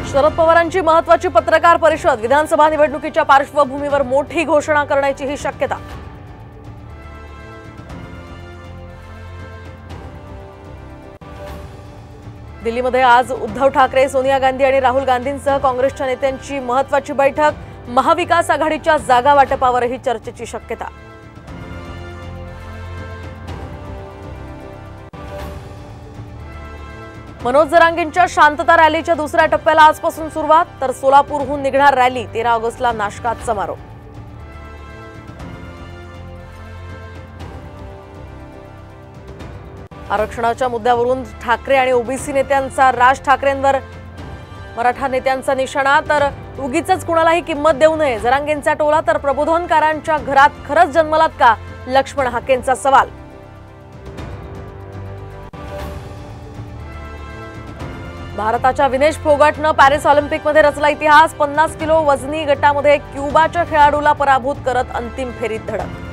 शरद पवारांची महत्त्वाची पत्रकार परिषद, विधानसभा निवडणुकीच्या पार्श्वभूमीवर मोठी घोषणा करण्याची ही शक्यता। दिल्लीमध्ये आज उद्धव ठाकरे, सोनिया गांधी आणि राहुल गांधींसह काँग्रेसच्या नेत्यांची महत्त्वाची बैठक। महाविकास आघाडीच्या जागा वाटपावरही चर्चेची शक्यता। मनोज जरांगेंच्या शांतता रॅलीच्या दुसऱ्या टप्प्याला आजपासून सुरुवात, तर सोलापूरहून निघणार रॅली। 13 ऑगस्टला नाशकात समारोप। आरक्षणाच्या मुद्द्यावरून ठाकरे आणि ओबीसी नेत्यांचा राज ठाकरेंवर मराठा नेत्यांचा निशाणा, तर उगीचच कुणालाही किंमत देऊ नये जरांगेंचा टोला, तर प्रबोधनकारांच्या घरात खरंच जन्मलात का, लक्ष्मण हाकेंचा सवाल। भारताच्या विनेश फोगाटनं पॅरिस ऑलिम्पिकमध्ये रचला इतिहास। 50 किलो वजनी गटामध्ये क्युबाच्या खेळाडूला पराभूत करत अंतिम फेरीत धडक।